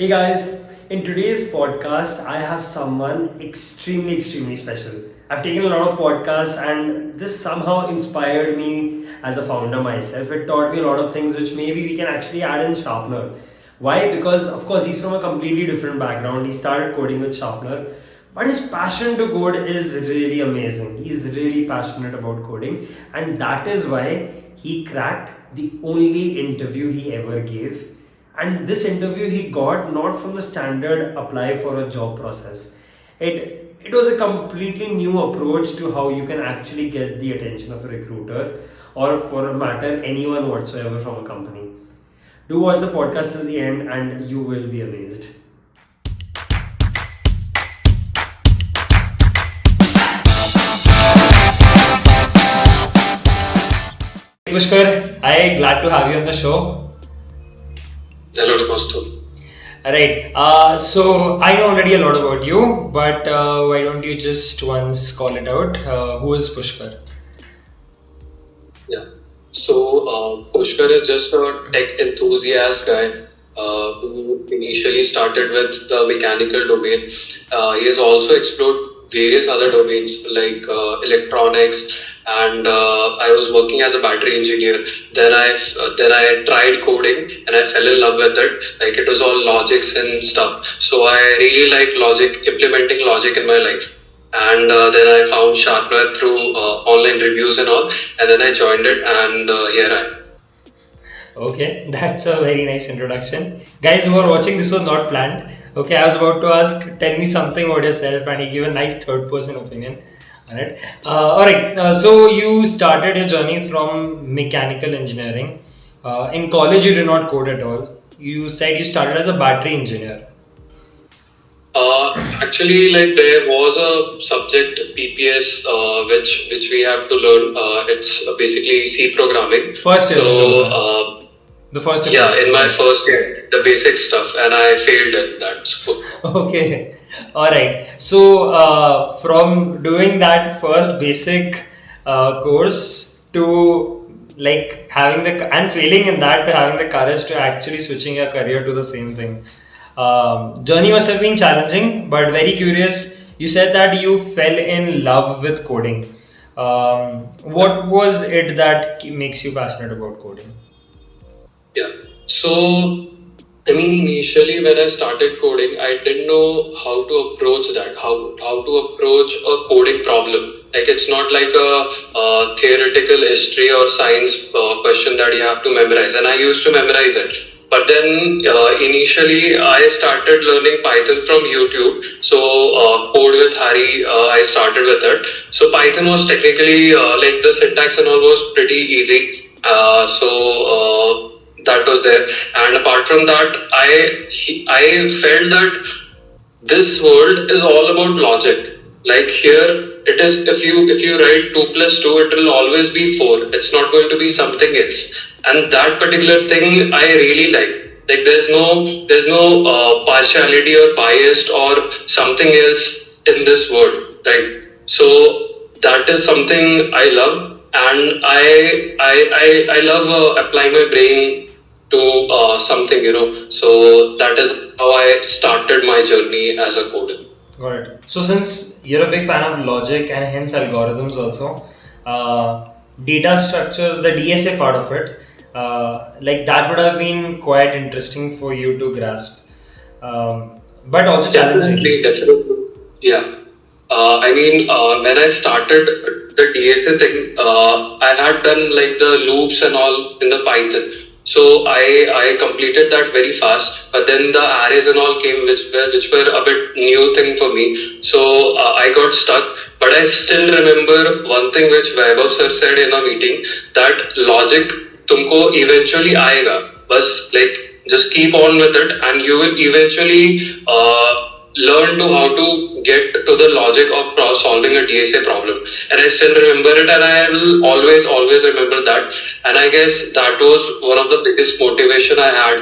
Hey guys, in today's podcast, I have someone extremely special. I've taken a lot of podcasts, and this somehow inspired me as a founder myself. It taught me a lot of things which maybe we can actually add in Sharpener. Why? Because, of course, he's from a completely different background. He started coding with Sharpener, but his passion to code is really amazing. He's really passionate about coding, and that is why he cracked the only interview he ever gave. And this interview he got not from the standard apply for a job process. It was a completely new approach to how you can actually get the attention of a recruiter, or for a matter anyone whatsoever from a company. Do watch the podcast till the end and you will be amazed. Pushkar, I glad to have you on the show. Hello, Kaustubh. Alright, so I know already a lot about you, but why don't you just once call it out? Who is Pushkar? Yeah. So, Pushkar is just a tech enthusiast guy who initially started with the mechanical domain. He has also explored various other domains like electronics, and I was working as a battery engineer. Then I tried coding and I fell in love with it. Like it was all logics and stuff. So I really like logic, implementing logic in my life. And then I found Sharpener through online reviews and all, and then I joined it, and here I am. Okay, that's a very nice introduction. Guys who are watching, this was not planned. Okay, I was about to ask, tell me something about yourself, and you give a nice third person opinion on it. Alright, so you started your journey from mechanical engineering. In college, you did not code at all. You said you started as a battery engineer. Actually, like there was a subject PPS which we have to learn. It's basically C programming. First year. So The first year. yeah, in my first year, the basic stuff, and I failed at that. So Okay, all right. So, from doing that first basic course to like having the and failing in that to having the courage to actually switching your career to the same thing, journey must have been challenging, but very curious. You said that you fell in love with coding. What was it that makes you passionate about coding? yeah. So I mean, initially when I started coding, I didn't know how to approach that, how to approach a coding problem. Like it's not like a theoretical history or science question that you have to memorize, and I used to memorize it. But then initially I started learning Python from YouTube. So Code with Hari, I started with it. So Python was technically like the syntax and all was pretty easy. That was there, and apart from that, I felt that this world is all about logic. Like here, it is if you write 2 plus 2, it will always be 4. It's not going to be something else, and that particular thing I really like. Like there's no partiality or biased or something else in this world, right? So that is something I love, and I love applying my brain to something. So that is how I started my journey as a coder. Got it. So since you're a big fan of logic and hence algorithms also, data structures, the DSA part of it, like that would have been quite interesting for you to grasp, but also challenging. Definitely. Yeah. I mean, when I started the DSA thing, I had done like the loops and all in the Python. So I completed that very fast, but then the arrays and all came, which were a bit new thing for me. So I got stuck. But I still remember one thing which Vaibhav sir said in a meeting, that logic तुमको eventually आएगा. बस like just keep on with it, and you will eventually learn to how to get to the logic of solving a DSA problem. And I still remember it, and I will always remember that. And I guess that was one of the biggest motivation I had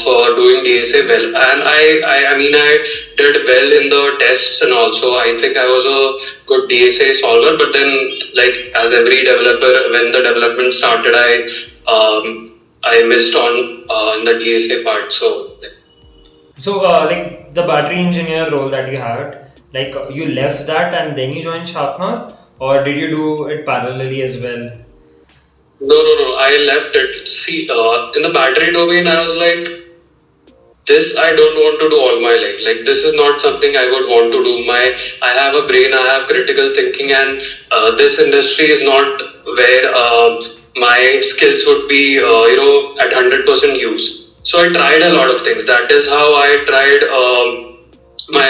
for doing DSA well. And I mean, I did well in the tests, and also I think I was a good DSA solver. But then, like as every developer, when the development started, I missed on in the DSA part. So. So, like the battery engineer role that you had, like you left that and then you joined Sharpener, or did you do it parallelly as well? No, no, no. I left it. See, in the battery domain, I was like, this I don't want to do all my life. Like this is not something I would want to do. I have a brain, I have critical thinking, and this industry is not where my skills would be, at 100% use. So I tried a lot of things. That is how I tried my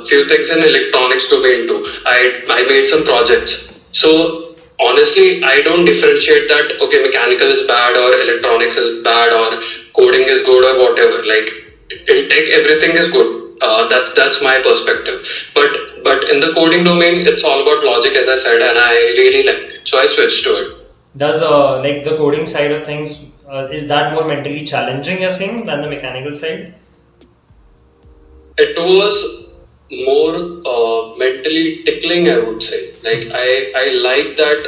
few things in electronics domain too. I made some projects. So honestly, I don't differentiate that okay, mechanical is bad or electronics is bad or coding is good or whatever. Like in tech, everything is good. That's my perspective. But in the coding domain, it's all about logic, as I said, and I really liked it, so I switched to it. Does like the coding side of things, is that more mentally challenging, you're saying, than the mechanical side? It was more mentally tickling, I would say. Like I like that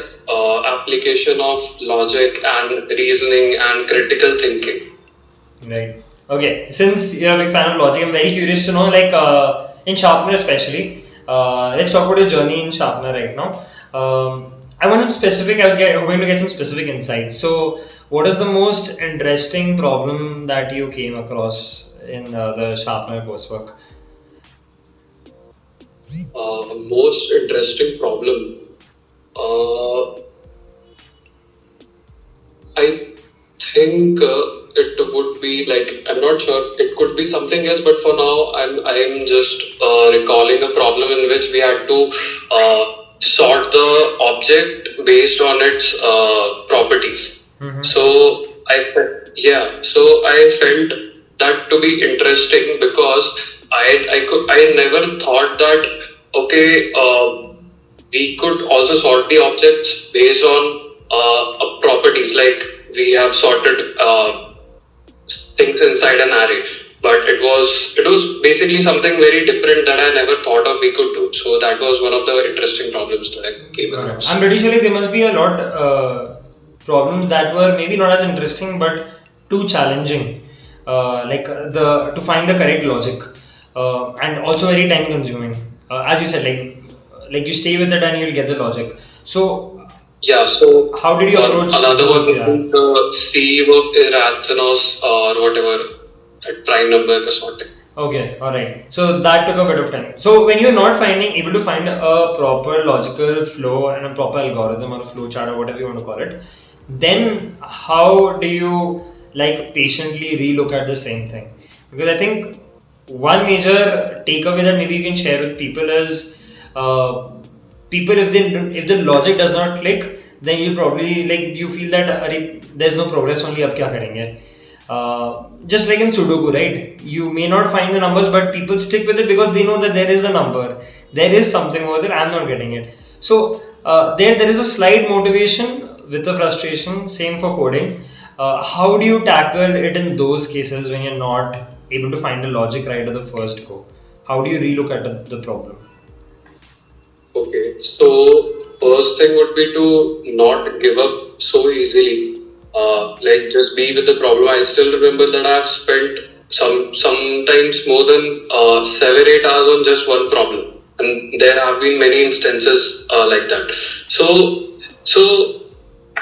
application of logic and reasoning and critical thinking. Right. Okay. Since you're a big fan of logic, I'm very curious to know, like, in Sharpener especially. Let's talk about your journey in Sharpener right now. I want some specific. Hoping to get some specific insights. So, what is the most interesting problem that you came across in the Sharpener coursework? Most interesting problem. Uh, I think it would be like I'm not sure. It could be something else, but for now, I'm just recalling a problem in which we had to sort the object based on its properties. Mm-hmm. So I felt that to be interesting because I never thought that okay. We could also sort the objects based on properties like we have sorted things inside an array, but it was basically something very different that I never thought of we could do. So that was one of the interesting problems that I came Okay. across. I'm pretty sure like, there must be a lot problems that were maybe not as interesting but too challenging. Like the to find the correct logic, and also very time consuming. As you said, like you stay with it and you'll get the logic. So Yeah, so how did you approach another one those? would Yeah. be the C of Erathanos or whatever, that prime number sorting. Okay, all right. So that took a bit of time. So when you're not finding able to find a proper logical flow and a proper algorithm or a flow chart or whatever you want to call it, then how do you like patiently relook at the same thing? Because I think one major takeaway that maybe you can share with people is, people if the logic does not click, then you probably like you feel that there's no progress, only ab kya karenge. Just like in Sudoku, right? You may not find the numbers, but people stick with it because they know that there is a number, there is something over there. I'm not getting it. So there is a slight motivation with the frustration. Same for coding. How do you tackle it in those cases when you're not able to find the logic right at the first go? How do you relook at the problem? Okay, so first thing would be to not give up so easily. Like just be with the problem. I still remember that I've spent sometimes more than 7-8 hours on just one problem, and there have been many instances like that. So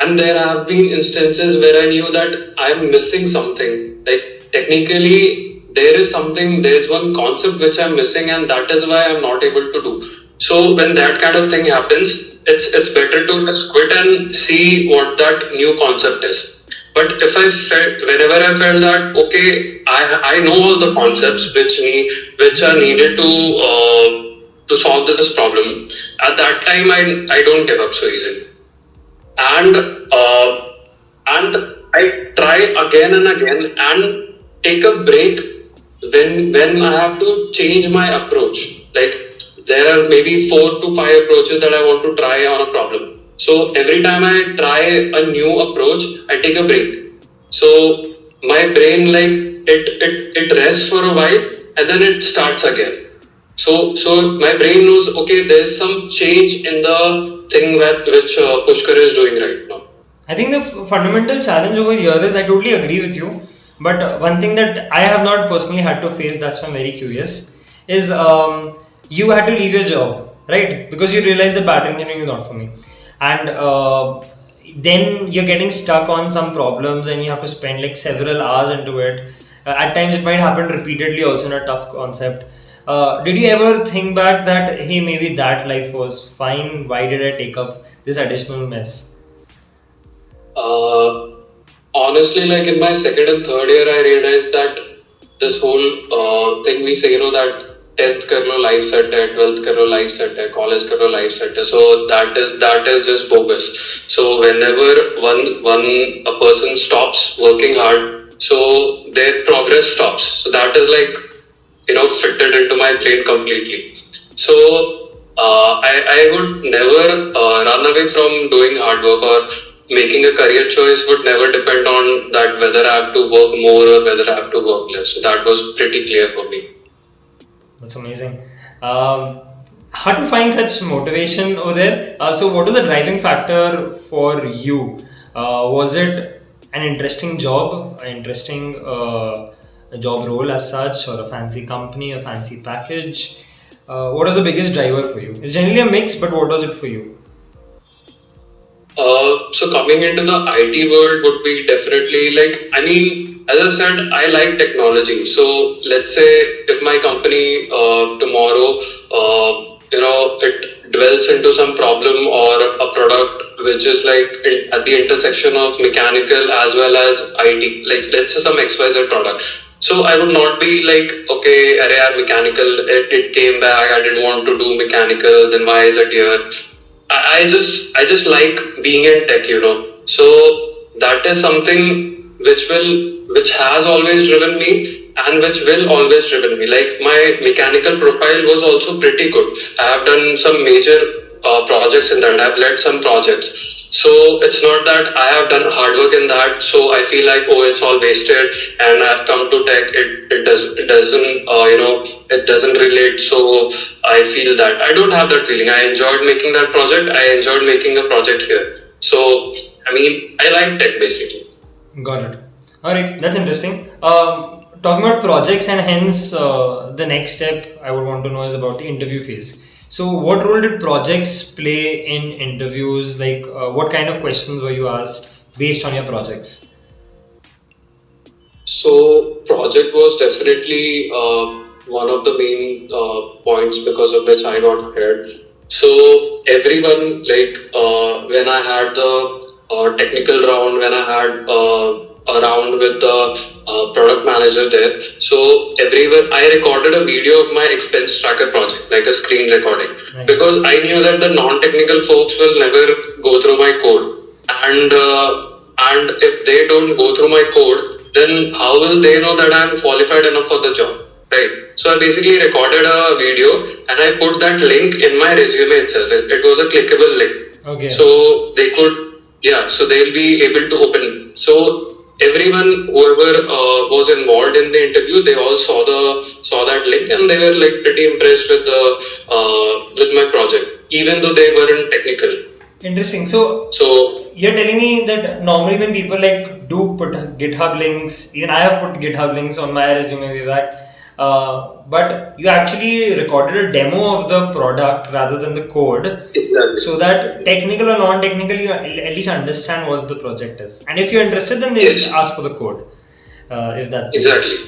and there have been instances where I knew that I'm missing something. Like technically, there's one concept which I'm missing, and that is why I'm not able to do. So when that kind of thing happens, it's better to just quit and see what that new concept is. But if I felt whenever I felt that okay, I know all the concepts which are needed to solve this problem. At that time, I don't give up so easily, and and I try again and again and take a break when I have to change my approach. Like there are maybe 4 to 5 approaches that I want to try on a problem. So every time I try a new approach, I take a break. So my brain like it rests for a while and then it starts again. So my brain knows okay, there's some change in the thing which Pushkar is doing right now. I think the fundamental challenge over here is I totally agree with you. But one thing that I have not personally had to face, that's why I'm very curious, is you had to leave your job, right? Because you realize that battery engineering is not for me. And then you're getting stuck on some problems and you have to spend like several hours into it. At times it might happen repeatedly also in a tough concept. Did you ever think back that, hey, maybe that life was fine? Why did I take up this additional mess? Uh, Honestly, like in my second and third year, I realized that this whole thing we say, that 10th kar lo life set hai, 12th kar lo life set hai, college kar lo life set hai. So that is just bogus. So whenever one a person stops working hard, so their progress stops. So that is like fitted into my brain completely. So I would never run away from doing hard work, or making a career choice would never depend on that whether I have to work more or whether I have to work less. So that was pretty clear for me. That's amazing. Um, how to find such motivation over there? So, what was the driving factor for you? Was it an interesting job, an interesting a job role as such, or a fancy company, a fancy package? What was the biggest driver for you? It's generally a mix, but what was it for you? So coming into the IT world would be definitely like, I mean, as I said, I like technology. So let's say if my company tomorrow, it dwells into some problem or a product which is like at the intersection of mechanical as well as IT, like let's say some XYZ product. So I would not be like, okay, array yaar, mechanical, it came back, I didn't want to do mechanical, then why is it here? I just like being in tech. So that is something which has always driven me and which will always driven me. Like my mechanical profile was also pretty good. I have done some major projects in that. I've led some projects. So it's not that I have done hard work in that. So I feel like, oh, it's all wasted, and I've come to tech. It doesn't it doesn't relate. So I feel that I don't have that feeling. I enjoyed making that project. I enjoyed making a project here. So I mean, I like tech basically. Got it. All right, that's interesting. Talking about projects and hence the next step I would want to know is about the interview phase. So, what role did projects play in interviews? Like, what kind of questions were you asked based on your projects? So project was definitely one of the main points because of which I got hired. So everyone, like when I had the technical round, when I had a round with the product manager there, so everyone, I recorded a video of my expense tracker project, like a screen recording, Nice. because I knew that the non-technical folks will never go through my code, and if they don't go through my code, then how will they know that I'm qualified enough for the job? Right. So I basically recorded a video and I put that link in my resume itself. It was a clickable link. Okay. So they could, yeah, so they'll be able to open it. So everyone, whoever was involved in the interview, they all saw that link, and they were like pretty impressed with my project, even though they weren't technical. Interesting. So, So you're telling me that normally when people like do put GitHub links, even I have put GitHub links on my resume way back, but you actually recorded a demo of the product rather than the code, exactly. so that technical or non-technical you at least understand what the project is. And if you're interested, then they Yes. ask for the code. If that's the Exactly. case.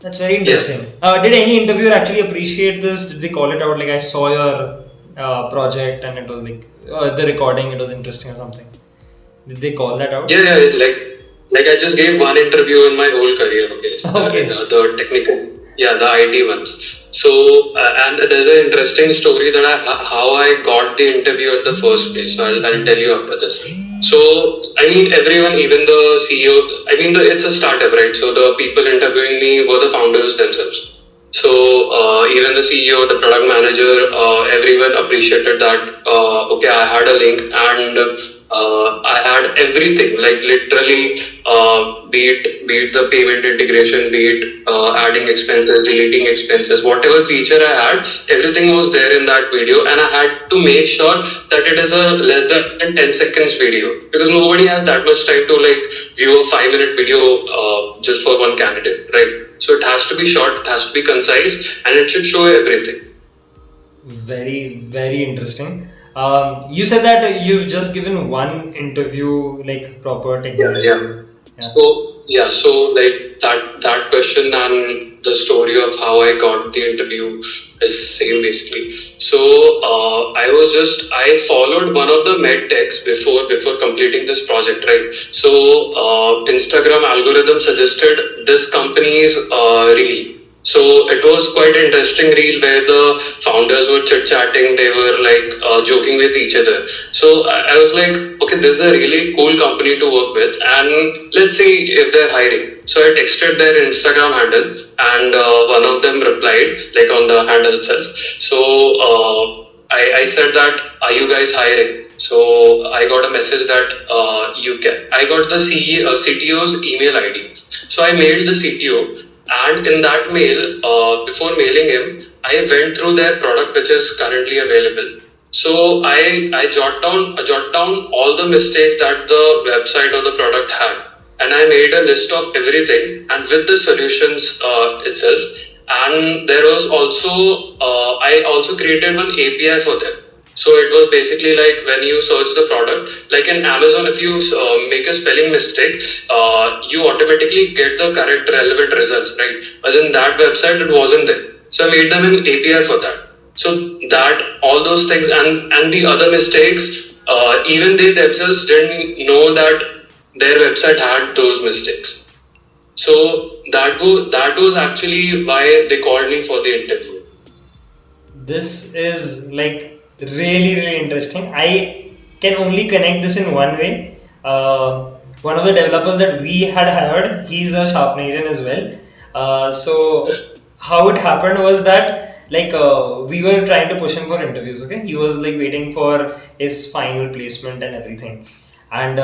That's very interesting. Did any interviewer actually appreciate this? Did they call it out like I saw your project and it was like the recording, it was interesting or something? Did they call that out? Yeah, like I just gave one interview in my whole career. Okay, Okay. the technical, yeah, the IT ones. So and there's an interesting story that how I got the interview at the first place. So I'll tell you after this. So I mean, everyone, even the CEO. I mean, it's a startup, right? So the people interviewing me were the founders themselves. So even the CEO, the product manager, everyone appreciated that. Okay, I had a link, and I had everything, like literally, be it the payment integration, be it adding expenses, deleting expenses, whatever feature I had, everything was there in that video, and I had to make sure that it is a less than 10 seconds video, because nobody has that much time to like view a 5 minute video just for one candidate, right? So it has to be short, it has to be concise, and it should show everything. Very, very interesting. You said that you've just given one interview, like proper Yeah, technical yeah. interview. Yeah. So like that question and the story of how I got the interview is same basically. So I followed one of the med techs before completing this project, right? So Instagram algorithm suggested this company's reel. So it was quite interesting reel where the founders were chit chatting, they were like joking with each other. So I was like, okay, this is a really cool company to work with, and let's see if they're hiring. So I texted their Instagram handle, and one of them replied, like on the handle itself. So I said that, are you guys hiring? So I got a message that you can. I got the CTO's email ID. So I mailed the CTO, and in that mail, before mailing him, I went through their product which is currently available. So I jot down all the mistakes that the website or the product had, and I made a list of everything and with the solutions itself. And there was also I also created one API for them. So it was basically like when you search the product, like in Amazon, if you make a spelling mistake, you automatically get the correct relevant results, right? But in that website, it wasn't there. So I made them an API for that. So that all those things and the other mistakes, even they themselves didn't know that their website had those mistakes. So that was actually why they called me for the interview. This is like really, really interesting. I can only connect this in one way. One of the developers that we had hired, he's a Sharpener as well. So how it happened was that like we were trying to push him for interviews. Okay, he was like waiting for his final placement and everything, and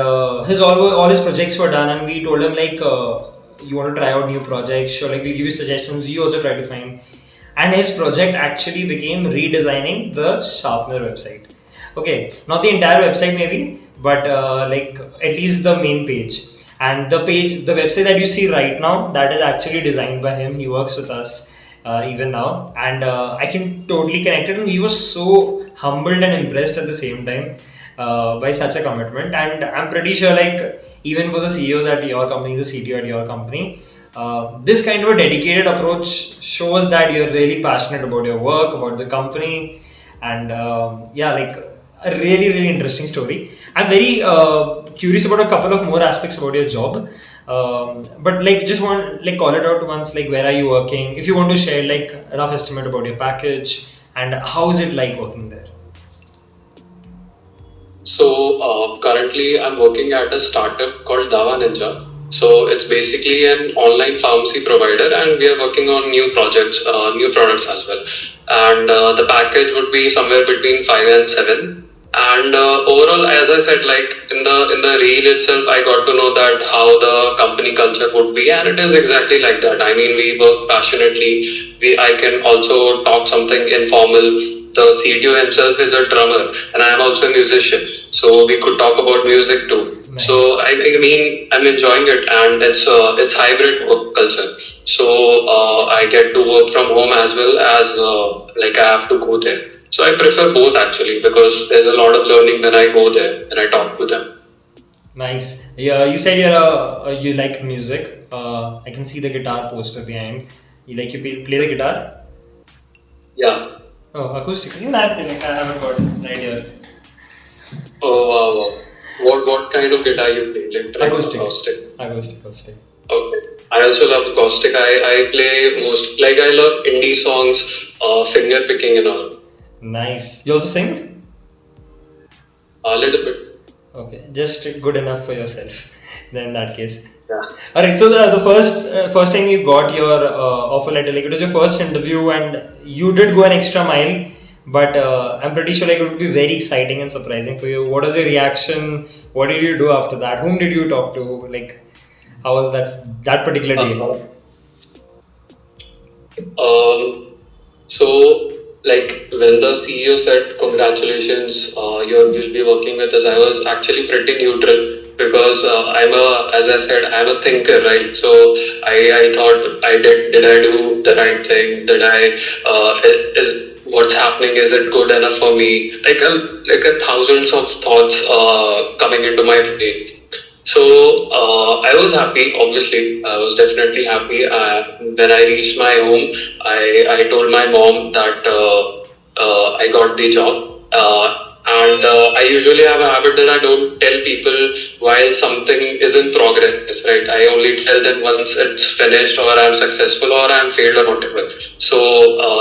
his all his projects were done, and we told him like you want to try out new projects, sure, like we'll give you suggestions, you also try to find. And his project actually became redesigning the Sharpener website. Okay, not the entire website maybe, but like at least the main page. And the website that you see right now, that is actually designed by him. He works with us even now, and I can totally connect it. And he was so humbled and impressed at the same time by such a commitment. And I'm pretty sure, like even for the CEOs at your company, the CTO at your company, this kind of a dedicated approach shows that you're really passionate about your work, about the company, and yeah, like a really, really interesting story. I'm very curious about a couple of more aspects about your job. But like just want like call it out once, like where are you working? If you want to share like a rough estimate about your package and how is it like working there? So currently, I'm working at a startup called Dava Ninja. So it's basically an online pharmacy provider, and we are working on new projects, new products as well. And the package would be somewhere between 5 and 7. And overall, as I said, like in the reel itself, I got to know that how the company culture would be, and it is exactly like that. I mean, we work passionately. I can also talk something informal. The CTO himself is a drummer, and I am also a musician, so we could talk about music too. So Nice. I mean, I'm enjoying it, and it's hybrid work culture. So I get to work from home as well as like I have to go there. So I prefer both actually, because there's a lot of learning when I go there and I talk to them. Nice. Yeah, you said you like music. I can see the guitar poster behind. You play the guitar? Yeah. Oh, acoustic. Even I play. Like, I haven't got it right here. Oh wow, wow. What kind of guitar you play? Electric, Acoustic. acoustic? Acoustic. Acoustic. Okay. I also love acoustic. I play most, like I love indie songs, finger picking and all. Nice. You also sing? A little bit. Okay, just good enough for yourself. Then in that case. Yeah. All right. So the first time you got your offer letter, like it was your first interview, and you did go an extra mile but I'm pretty sure like it would be very exciting and surprising for you. What was your reaction? What did you do after that? Whom did you talk to? Like, how was that particular day? Uh, um, so, like when the CEO said, "Congratulations, you'll be working with us," I was actually pretty neutral because as I said, I'm a thinker, right? So I thought did I do the right thing? Did I is what's happening? Is it good enough for me? Like a thousands of thoughts coming into my brain. So I was happy. Obviously, I was definitely happy. When I reached my home, I told my mom that I got the job. And I usually have a habit that I don't tell people while something is in progress, right? I only tell them once it's finished or I'm successful or I'm failed or whatever. So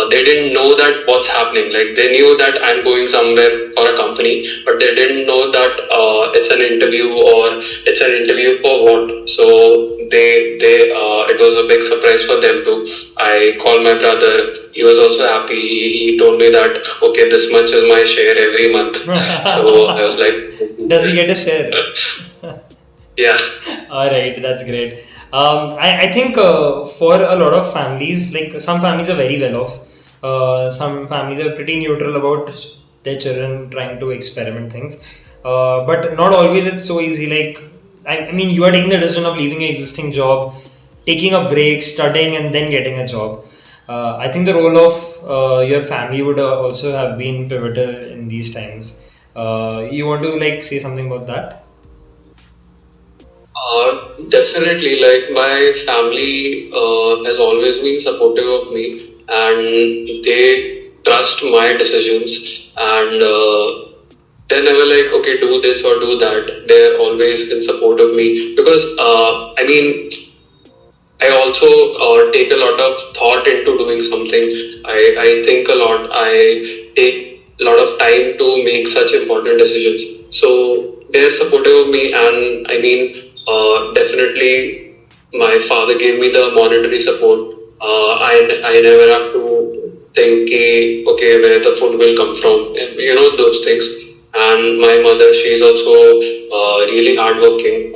they didn't know that what's happening. Like they knew that I'm going somewhere for a company, but they didn't know that it's an interview or it's an interview for what. So it was a big surprise for them too. I called my brother. He was also happy. He told me that okay, this much is my share every month. So I was like, Does he get a share? yeah. All right, that's great. I think for a lot of families, like some families are very well off. Some families are pretty neutral about their children trying to experiment things. But not always it's so easy. Like, I mean, you are taking the decision of leaving an existing job, taking a break, studying, and then getting a job. I think the role of your family would also have been pivotal in these times. You want to like say something about that? Definitely, like my family has always been supportive of me, and they trust my decisions, and they're never like, okay, do this or do that. They're always in support of me because I mean, I also take a lot of thought into doing something. I think a lot. I take a lot of time to make such important decisions. So they're supportive of me, and I mean, definitely, my father gave me the monetary support. I never have to think, okay, where the food will come from, and, those things. And my mother, she's also really hardworking.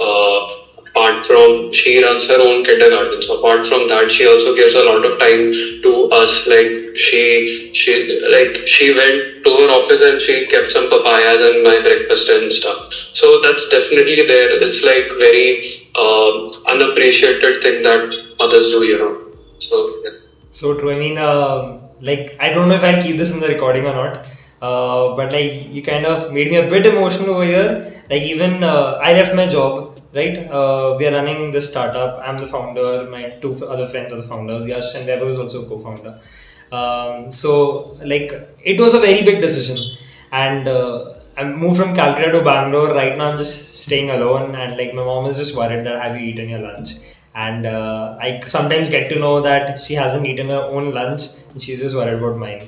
Apart from she runs her own kindergarten, so apart from that, she also gives a lot of time to us. Like she went to her office and she kept some papayas in my breakfast and stuff. So that's definitely there. It's like very unappreciated thing that mothers do. So yeah. So true. I mean, like I don't know if I'll keep this in the recording or not. But like you kind of made me a bit emotional over here. Like even I left my job, right? We are running this startup. I'm the founder. My two other friends are the founders. Yash and Weber is also a co-founder. So like it was a very big decision, and I moved from Calcutta to Bangalore. Right now, I'm just staying alone, and like my mom is just worried that have you eaten your lunch? And I sometimes get to know that she hasn't eaten her own lunch, and she's just worried about mine.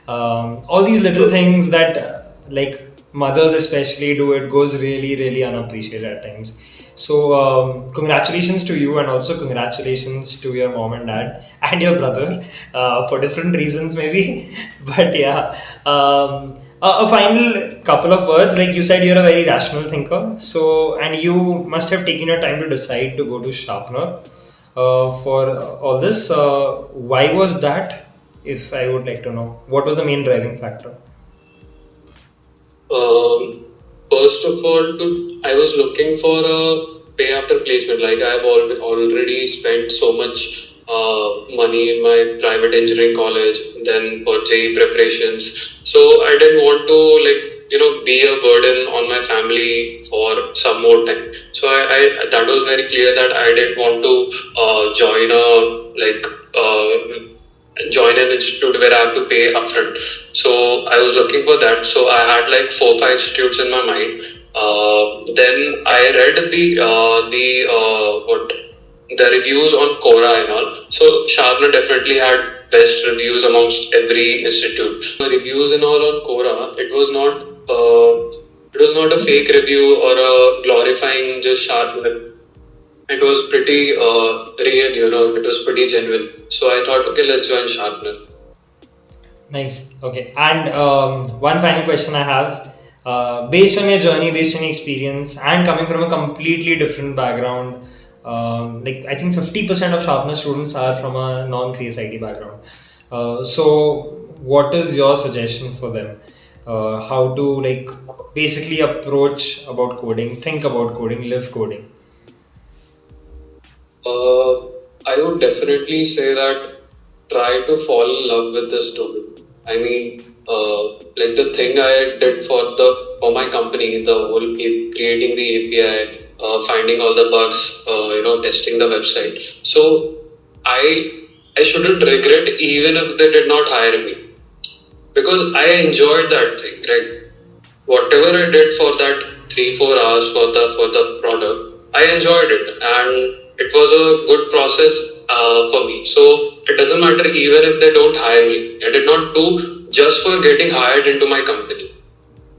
All these little things that like mothers especially do, it goes really really unappreciated at times. So congratulations to you, and also congratulations to your mom and dad and your brother for different reasons maybe. But yeah, a final couple of words. Like you said, you're a very rational thinker. So and you must have taken your time to decide to go to Sharpener for all this. Why was that? If I would like to know, what was the main driving factor? Um, First of all, I was looking for a pay after placement. Like already spent so much money in my private engineering college, then for JEE preparations. So I didn't want to be a burden on my family for some more time. So that was very clear that I didn't want to join an institute where I have to pay upfront. So I was looking for that. So I had like 4 5 institutes in my mind. Then I read the reviews on Quora and all. So Sharpener definitely had best reviews amongst every institute. The reviews and all on Quora, it was not a fake review or a glorifying just Sharpener. It was pretty real, it was pretty genuine. So I thought, okay, let's join Sharpener. Nice. Okay. And one final question I have. Based on your journey, based on your experience, and coming from a completely different background, like I think 50% of sharpener students are from a non CSIT background. So, what is your suggestion for them? How to like basically approach about coding, think about coding, live coding? Uh, I would definitely say that try to fall in love with this domain. I mean, like the thing I did for my company, the whole creating the API, finding all the bugs, testing the website. So I I shouldn't regret even if they did not hire me because I enjoyed that thing, right? Whatever I did for that 3-4 hours for the product, I enjoyed it and it was a good process for me. So it doesn't matter even if they don't hire me. I did not do just for getting hired into my company.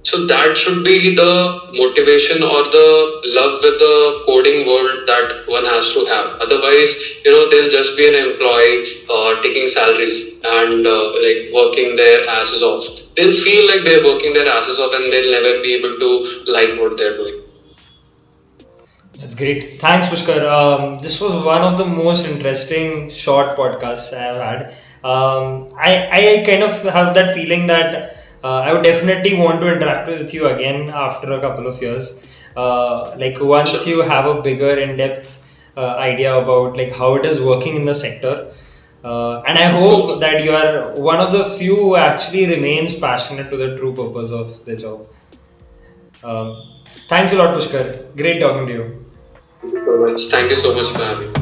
So that should be the motivation or the love with the coding world that one has to have. Otherwise, they'll just be an employee taking salaries and like working their asses off. They'll feel like they're working their asses off and they'll never be able to like what they're doing. That's great. Thanks, Pushkar. This was one of the most interesting short podcasts I have had. I kind of have that feeling that I would definitely want to interact with you again after a couple of years. Like once Sure. you have a bigger in-depth idea about like how it is working in the sector. And I hope Okay. that you are one of the few who actually remains passionate to the true purpose of the job. Um, Thanks a lot, Pushkar. Great talking to you. Thank you so much for having me.